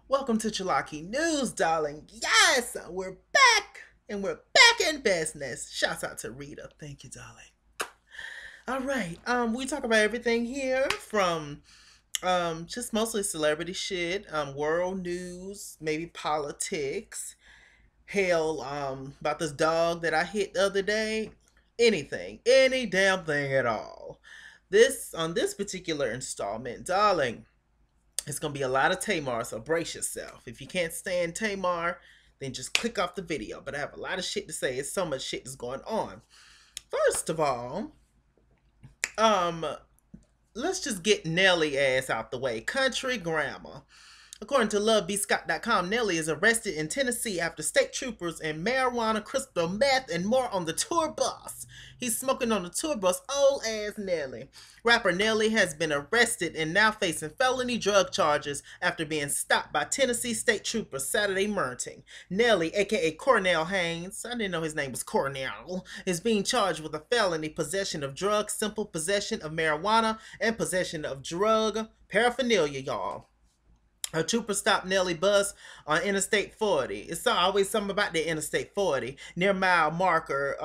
Welcome to Chalaki News, darling. Yes, we're back, and we're back in business. Shouts out to Rita. Thank you, darling. All right. We talk about everything here from just mostly celebrity shit, world news, maybe politics. Hell, about this dog that I hit the other day. Anything, any damn thing at all. This on this particular installment, darling. It's gonna be a lot of Tamar, so brace yourself. If you can't stand Tamar, then just click off the video. But I have a lot of shit to say. It's so much shit that's going on. First of all, um, let's just get Nelly ass out the way. Country grammar. According to LoveBScott.com, Nelly is arrested in Tennessee after state troopers and marijuana, crystal meth, and more on the tour bus. He's smoking on the tour bus, old ass Nelly. Rapper Nelly has been arrested and now facing felony drug charges after being stopped by Tennessee state troopers Saturday morning. Nelly, aka Cornell Haynes, I didn't know his name was Cornell, is being charged with a felony possession of drugs, simple possession of marijuana, and possession of drug paraphernalia, y'all. A trooper stopped Nelly bus on Interstate 40. It's always something about the Interstate 40 near mile marker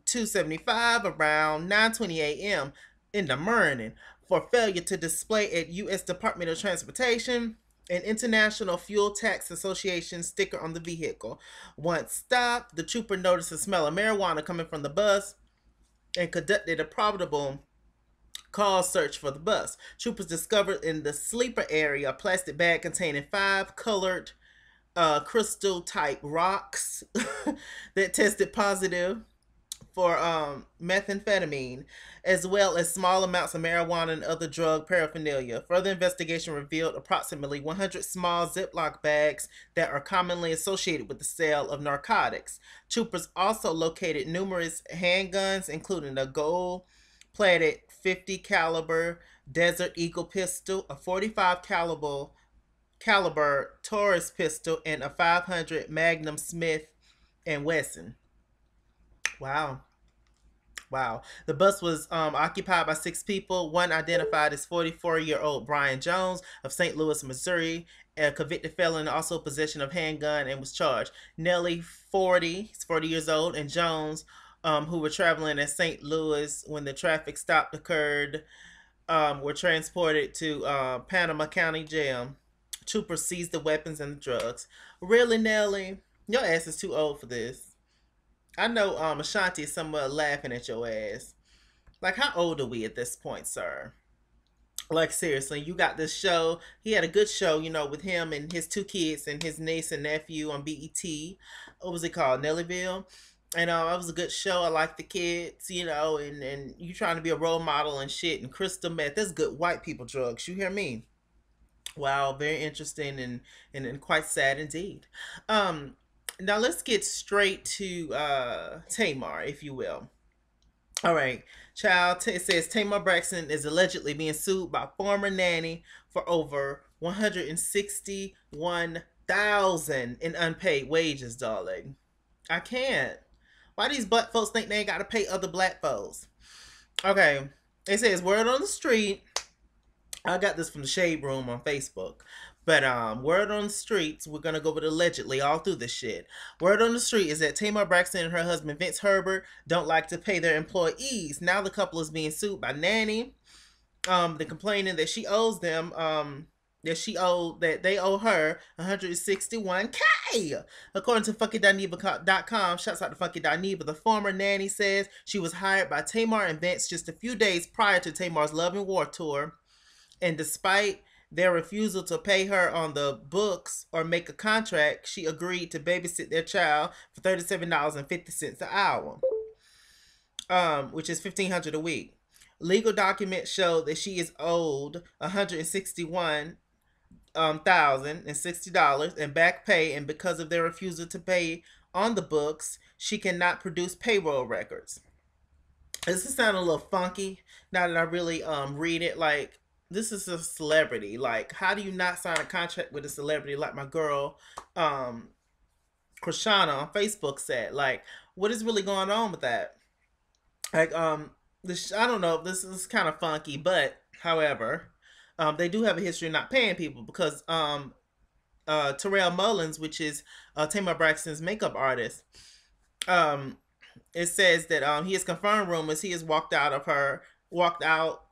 275 around 9:20 a.m. in the morning for failure to display at U.S. Department of Transportation an International Fuel Tax Association sticker on the vehicle. Once stopped, the trooper noticed a smell of marijuana coming from the bus and conducted a probable call search for the bus. Troopers discovered in the sleeper area a plastic bag containing 5 colored crystal type rocks that tested positive for methamphetamine, as well as small amounts of marijuana and other drug paraphernalia. Further investigation revealed approximately 100 small Ziploc bags that are commonly associated with the sale of narcotics. Troopers also located numerous handguns, including a gold plated 50 caliber Desert Eagle pistol, a 45 caliber Taurus pistol, and a 500 Magnum Smith and Wesson. Wow. Wow. The bus was occupied by 6 people. One identified as 44-year-old Brian Jones of St. Louis, Missouri, a convicted felon, also possession of handgun, and was charged. Nelly, 40, he's 40 years old, and Jones, who were traveling in St. Louis when the traffic stop occurred, were transported to Panama County Jail. Troopers seized the weapons and the drugs. Really, Nelly? Your ass is too old for this. I know Ashanti is somewhere laughing at your ass. Like, how old are we at this point, sir? Like, seriously, you got this show. He had a good show, with him and his 2 kids and his niece and nephew on BET. What was it called? Nellyville. And it was a good show. I like the kids, and you trying to be a role model and shit. And crystal meth, that's good white people drugs. You hear me? Wow, very interesting and quite sad indeed. Um, Now let's get straight to Tamar, if you will. All right, child. It says Tamar Braxton is allegedly being sued by former nanny for over 161,000 in unpaid wages, darling. I can't. Why these black folks think they ain't got to pay other black folks? Okay, it says word on the street. I got this from the Shade Room on Facebook. But word on the streets, we're gonna go with allegedly all through this shit. Word on the street is that Tamar Braxton and her husband Vince Herbert don't like to pay their employees. Now the couple is being sued by Nanny. They're complaining that she owes them that they owe her 161K. According to FunkyDineva.com, shouts out to Funky Dineva, the former nanny says she was hired by Tamar and Vince just a few days prior to Tamar's Love and War tour. And despite their refusal to pay her on the books or make a contract, she agreed to babysit their child for $37.50 an hour, which is $1,500 a week. Legal documents show that she is owed $161,060 in back pay, and because of their refusal to pay on the books, she cannot produce payroll records. This is sounding a little funky now that I really read it. Like, this is a celebrity. Like, how do you not sign a contract with a celebrity like my girl, Krishana on Facebook said? Like, what is really going on with that? Like, I don't know. This is kind of funky, but however, they do have a history of not paying people because Terrell Mullins, which is Tamar Braxton's makeup artist. Um, it says that he has confirmed rumors he has walked out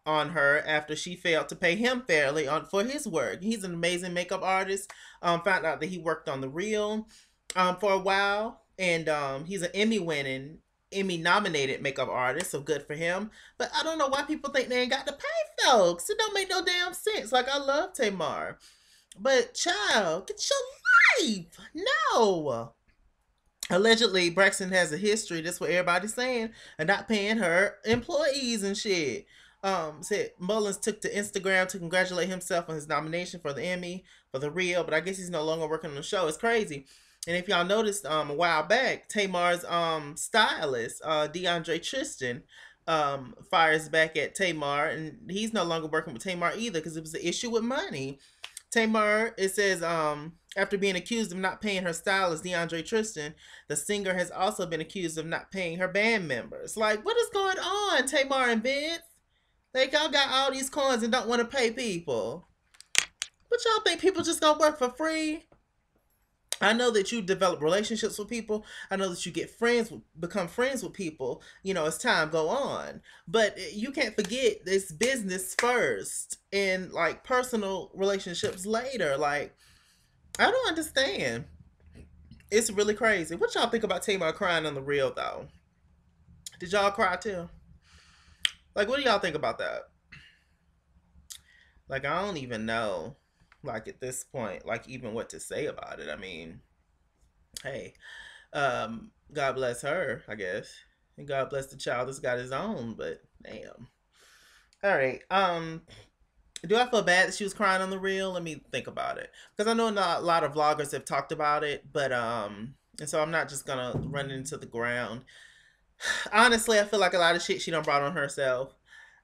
on her after she failed to pay him fairly for his work. He's an amazing makeup artist. Found out that he worked on The Real for a while, and he's an Emmy nominated makeup artist, so good for him. But I don't know why people think they ain't got to pay folks. It don't make no damn sense. Like, I love Tamar, but child, get your life. No. Allegedly, Braxton has a history. That's what everybody's saying, and not paying her employees and shit. Said Mullins took to Instagram to congratulate himself on his nomination for the Emmy for The Real, but I guess he's no longer working on the show. It's crazy. And if y'all noticed, a while back, Tamar's stylist, DeAndre Tristan, fires back at Tamar, and he's no longer working with Tamar either because it was an issue with money. Tamar, it says, after being accused of not paying her stylist, DeAndre Tristan, the singer has also been accused of not paying her band members. Like, what is going on, Tamar and Vince? Like, y'all got all these coins and don't want to pay people. But y'all think people just gonna work for free? I know that you develop relationships with people. I know that you become friends with people, as time go on. But you can't forget this business first and like personal relationships later. Like, I don't understand. It's really crazy. What y'all think about Tamar crying on The Real though? Did y'all cry too? Like, what do y'all think about that? Like, I don't even know. Like, at this point, like, even what to say about it. I mean, hey, God bless her, I guess, and God bless the child that's got his own. But damn. All right. Do I feel bad that she was crying on The Real? Let me think about it, because I know not a lot of vloggers have talked about it, but and so I'm not just gonna run into the ground. Honestly, I feel like a lot of shit she done brought on herself.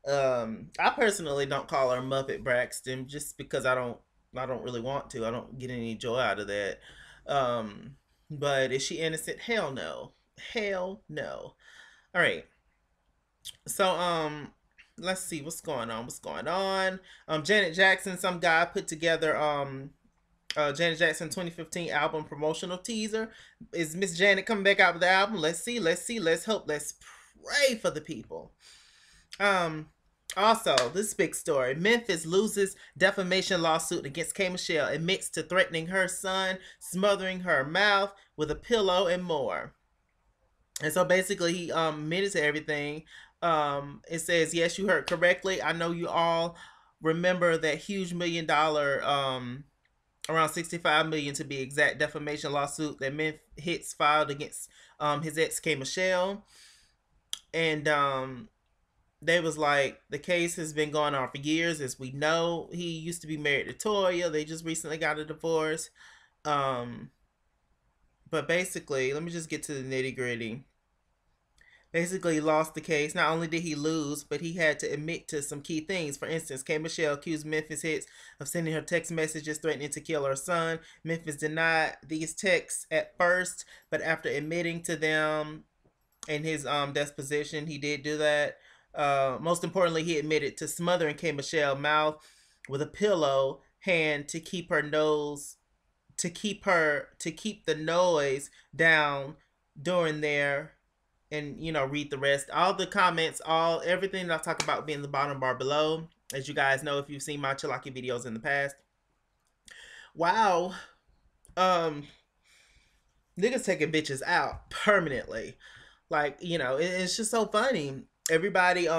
I personally don't call her Muppet Braxton just because I don't really want to. I don't get any joy out of that. Um, but is she innocent? Hell no. Hell no. All right. So let's see what's going on. What's going on? Janet Jackson, some guy put together Janet Jackson 2015 album promotional teaser. Is Miss Janet coming back out with the album? Let's see. Let's hope. Let's pray for the people. Also, this big story. Memphis loses defamation lawsuit against K.Michelle, admits to threatening her son, smothering her mouth with a pillow, and more. And so basically he admitted to everything. It says, yes, you heard correctly. I know you all remember that huge $1 million, around 65 million to be exact, defamation lawsuit that Memphis Hits filed against his ex K.Michelle. And they was like, the case has been going on for years. As we know, he used to be married to Toya. They just recently got a divorce. But basically, let me just get to the nitty gritty. Basically, he lost the case. Not only did he lose, but he had to admit to some key things. For instance, K.Michelle accused Memphis Hits of sending her text messages threatening to kill her son. Memphis denied these texts at first, but after admitting to them in his deposition, he did do that. Most importantly, he admitted to smothering K.Michelle's mouth with a pillow hand to keep the noise down during their, and read the rest. All the comments, everything that I talk about being in the bottom bar below. As you guys know, if you've seen my Chalaki videos in the past. Wow. Niggas taking bitches out permanently. Like, it's just so funny. Everybody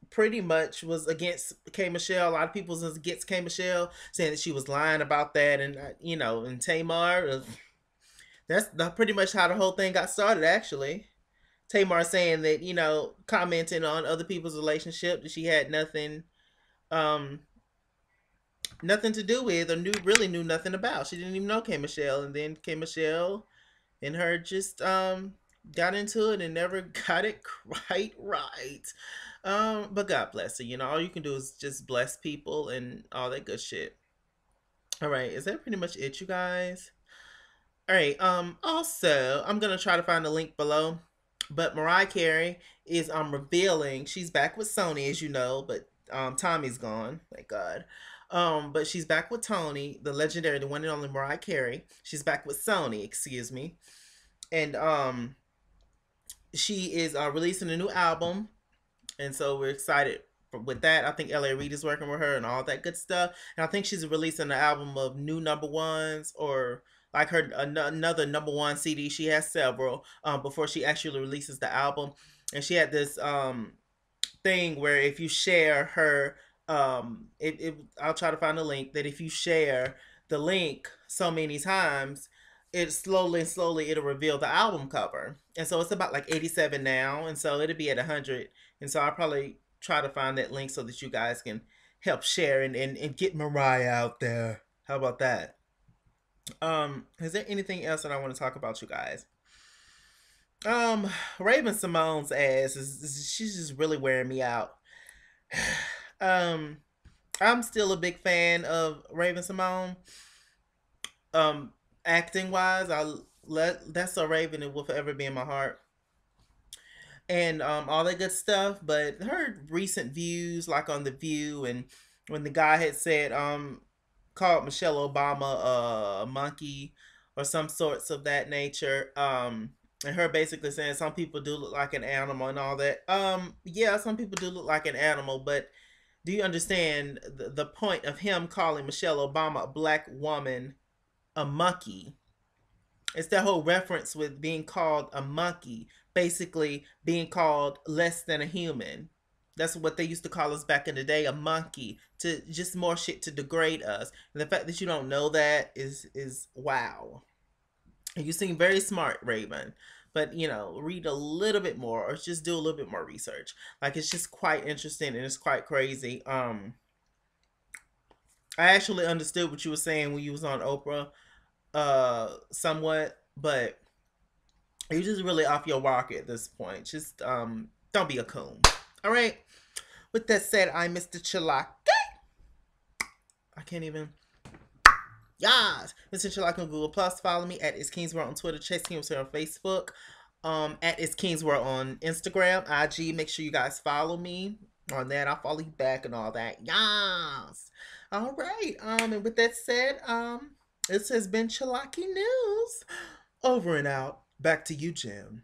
pretty much was against K.Michelle. A lot of people was against K.Michelle, saying that she was lying about that, and and Tamar. That's pretty much how the whole thing got started, actually. Tamar saying that, commenting on other people's relationship that she had nothing to do with, or really knew nothing about. She didn't even know K.Michelle, and then K.Michelle and her just got into it and never got it quite right. But God bless her. All you can do is just bless people and all that good shit. All right, is that pretty much it, you guys? All right. Also, I'm gonna try to find a link below. But Mariah Carey is revealing she's back with Sony, as you know, but Tommy's gone, thank God. But she's back with Tony, the legendary, the one and only Mariah Carey. She's back with Sony, excuse me. And she is releasing a new album, and so we're excited with that. I think LA Reid is working with her and all that good stuff, and I think she's releasing an album of new number ones, or like her another number one CD. She has several before she actually releases the album, and she had this thing where if you share her I'll try to find a link that if you share the link so many times, it slowly it'll reveal the album cover. And so it's about like 87 now, and so it'll be at 100. And so I'll probably try to find that link so that you guys can help share and get Mariah out there. How about that? Is there anything else that I want to talk about, you guys? um Raven-Symoné's ass she's just really wearing me out. um I'm still a big fan of Raven-Symoné. Um, Acting wise, I let That's So Raven and will forever be in my heart, and all that good stuff. But her recent views, like on the View, and when the guy had said called Michelle Obama a monkey or some sorts of that nature, and her basically saying some people do look like an animal and all that. Yeah, some people do look like an animal, but do you understand the point of him calling Michelle Obama a black woman a monkey? It's that whole reference with being called a monkey, basically being called less than a human. That's what they used to call us back in the day, a monkey, to just more shit to degrade us. And the fact that you don't know that is wow. And you seem very smart, Raven. But read a little bit more, or just do a little bit more research. Like, it's just quite interesting and it's quite crazy. I actually understood what you were saying when you was on Oprah, somewhat, but you're just really off your rocker at this point. Just don't be a coon. All right. With that said, I'm Mr. Chalaki. I can't even. Yes, Mr. Chalaki on Google Plus. Follow me at It's King's World on Twitter. Chase Kingsworld on Facebook. At It's King's World on Instagram, IG. Make sure you guys follow me on that. I'll follow you back and all that. Yes. All right. And with that said, this has been Chalaki News. Over and out. Back to you, Jim.